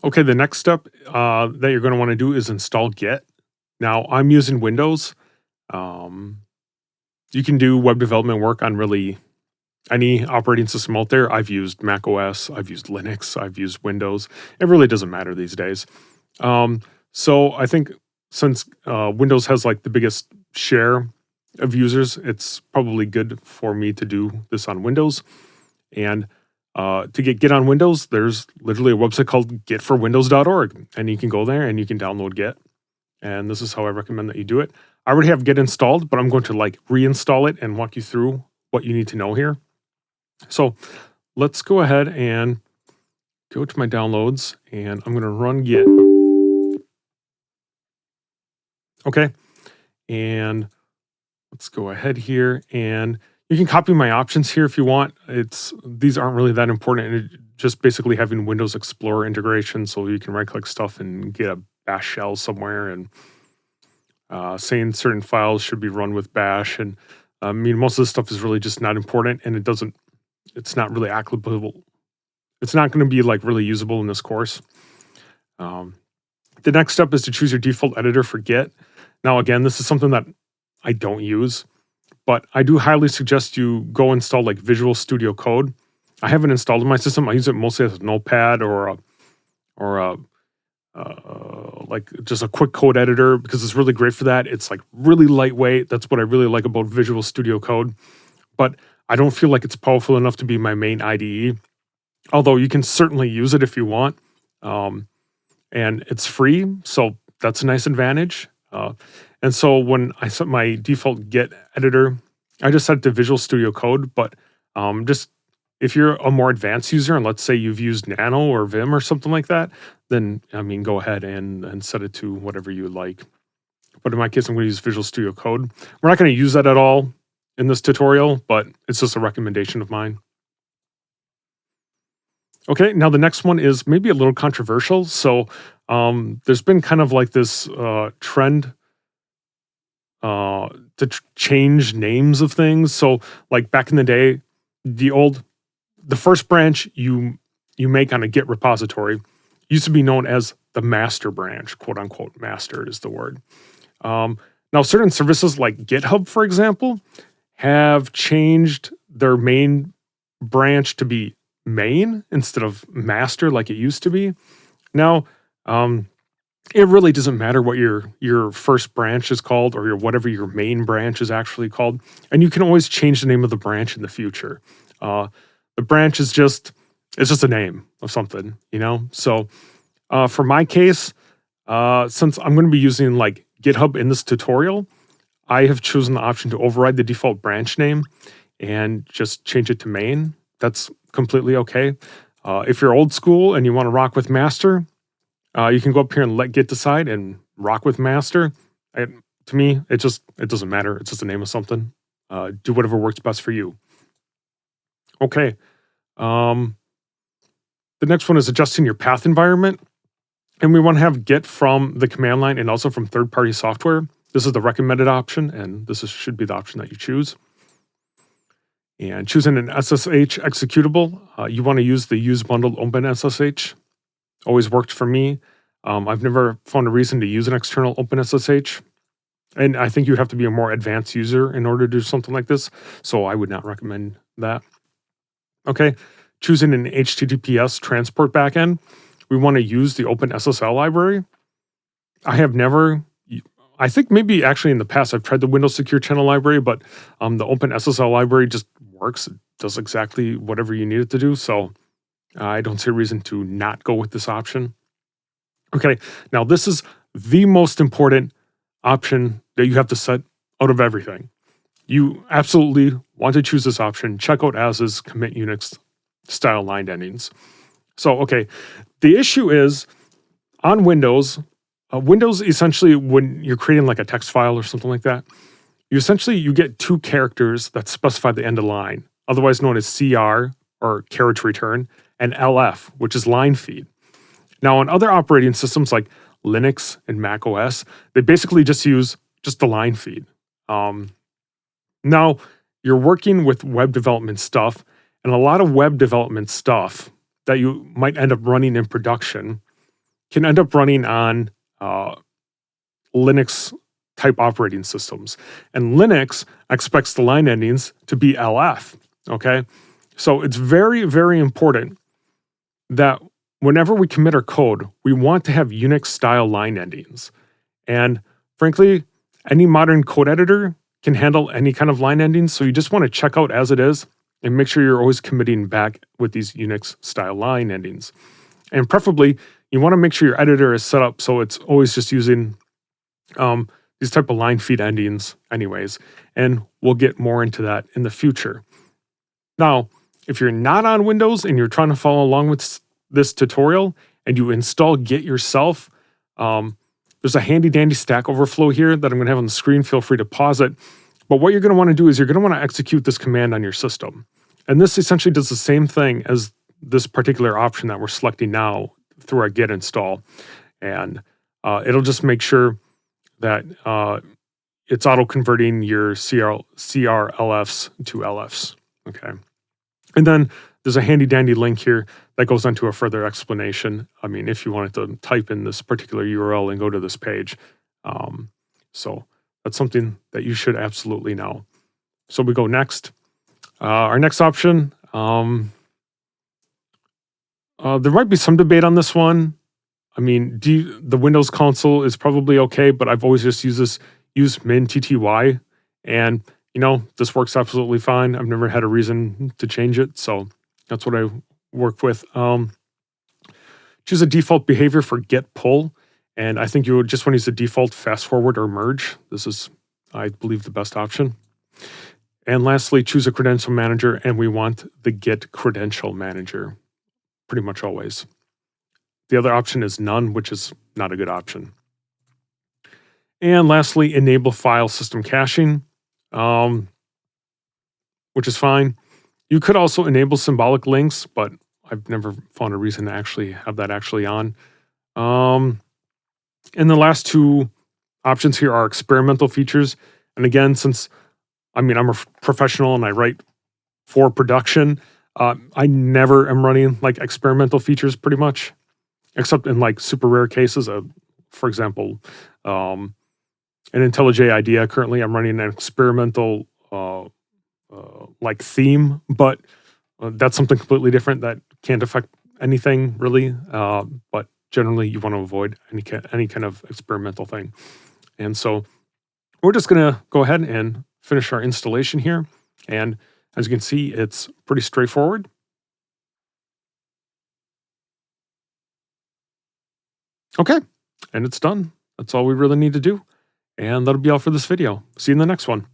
Okay, the next step that you're going to want to do is install Git. Now, I'm using Windows. Um, you can do web development work on really any operating system out there. I've used Mac OS, I've used Linux, I've used Windows. It really doesn't matter these days. Um, so I think since Windows has like the biggest share of users, it's probably good for me to do this on Windows. And to get Git on Windows, there's literally a website called gitforwindows.org, and you can go there and you can download Git. And this is how I recommend that you do it. I already have Git installed, but I'm going to like reinstall it and walk you through what you need to know here. So let's go ahead and go to my downloads, and I'm going to run Git. Okay, and let's go ahead here, and you can copy my options here if you want. These aren't really that important. It just basically having Windows Explorer integration, so you can right-click stuff and get a bash shell somewhere, and saying certain files should be run with bash. And I mean, most of this stuff is really just not important, and it's not really applicable. It's not going to be like really usable in this course. The next step is to choose your default editor for Git. Now, again, this is something that I don't use, but I do highly suggest you go install like Visual Studio Code. I have it installed in my system. I use it mostly as a notepad or like just a quick code editor because it's really great for that. It's like really lightweight. That's what I really like about Visual Studio Code. But I don't feel like it's powerful enough to be my main IDE, although you can certainly use it if you want. And it's free, so that's a nice advantage. And so when I set my default Git editor, I just set it to Visual Studio Code, but just if you're a more advanced user, and let's say you've used Nano or Vim or something like that, then, I mean, go ahead and set it to whatever you like. But in my case, I'm going to use Visual Studio Code. We're not going to use that at all in this tutorial, but it's just a recommendation of mine. Okay, now the next one is maybe a little controversial. So there's been kind of like this trend to change names of things. So like back in the day, the first branch you make on a Git repository used to be known as the master branch, quote unquote. Master is the word. Now certain services like GitHub, for example, have changed their main branch to be main instead of master like it used to be. Now, it really doesn't matter what your first branch is called or whatever your main branch is actually called, and you can always change the name of the branch in the future. The branch is just a name of something, you know. So, for my case, since I'm going to be using like GitHub in this tutorial, I have chosen the option to override the default branch name and just change it to main. That's completely okay. If you're old school and you want to rock with master, you can go up here and let Git decide and rock with master. To me, it doesn't matter. It's just a name of something. Do whatever works best for you. Okay. The next one is adjusting your path environment. And we want to have Git from the command line and also from third-party software. This is the recommended option, and should be the option that you choose. And choosing an SSH executable, you want to use the use bundled OpenSSH. Always worked for me. I've never found a reason to use an external OpenSSH. And I think you'd have to be a more advanced user in order to do something like this. So I would not recommend that. Okay, choosing an HTTPS transport backend. We want to use the OpenSSL library. I think maybe actually in the past I've tried the Windows Secure Channel library, but the OpenSSL library just works. It does exactly whatever you need it to do. So I don't see a reason to not go with this option. Okay, now this is the most important option that you have to set out of everything. You absolutely want to choose this option. Check out as's commit Unix style line endings. So, okay, the issue is on Windows, Windows essentially, when you're creating like a text file or something like that, you get two characters that specify the end of line, otherwise known as CR or carriage return, and LF, which is line feed. Now, on other operating systems like Linux and Mac OS, they basically just use the line feed. Now, you're working with web development stuff, and a lot of web development stuff that you might end up running in production can end up running on Linux type operating systems. And Linux expects the line endings to be LF. Okay. So it's very, very important that whenever we commit our code, we want to have Unix style line endings. And frankly, any modern code editor can handle any kind of line endings. So you just want to check out as it is and make sure you're always committing back with these Unix style line endings. And preferably, you want to make sure your editor is set up so it's always just using these type of line feed endings anyways. And we'll get more into that in the future. Now, if you're not on Windows and you're trying to follow along with this tutorial and you install Git yourself, there's a handy dandy Stack Overflow here that I'm going to have on the screen. Feel free to pause it. But what you're going to want to do is you're going to want to execute this command on your system. And this essentially does the same thing as this particular option that we're selecting now through our Git install. And it'll just make sure that it's auto-converting your CRLFs to LFs. Okay. And then there's a handy dandy link here that goes into a further explanation. I mean, if you wanted to type in this particular URL and go to this page. So that's something that you should absolutely know. So we go next. Our next option, there might be some debate on this one. I mean, the Windows console is probably okay, but I've always just used min tty, and this works absolutely fine. I've never had a reason to change it, so that's what I work with. Choose a default behavior for get pull, and I think you would just want to use the default fast forward or merge. This is, I believe, the best option. And lastly, choose a credential manager, and we want the get credential manager pretty much always. The other option is none, which is not a good option. And lastly, enable file system caching, which is fine. You could also enable symbolic links, but I've never found a reason to actually have that on. And the last two options here are experimental features. And again, since I'm a professional and I write for production, I never am running like experimental features pretty much, except in like super rare cases. For example, in IntelliJ IDEA, currently I'm running an experimental like theme, but that's something completely different that can't affect anything really. But generally, you want to avoid any kind of experimental thing. And so we're just going to go ahead and finish our installation here. And as you can see, it's pretty straightforward. Okay, and it's done. That's all we really need to do. And that'll be all for this video. See you in the next one.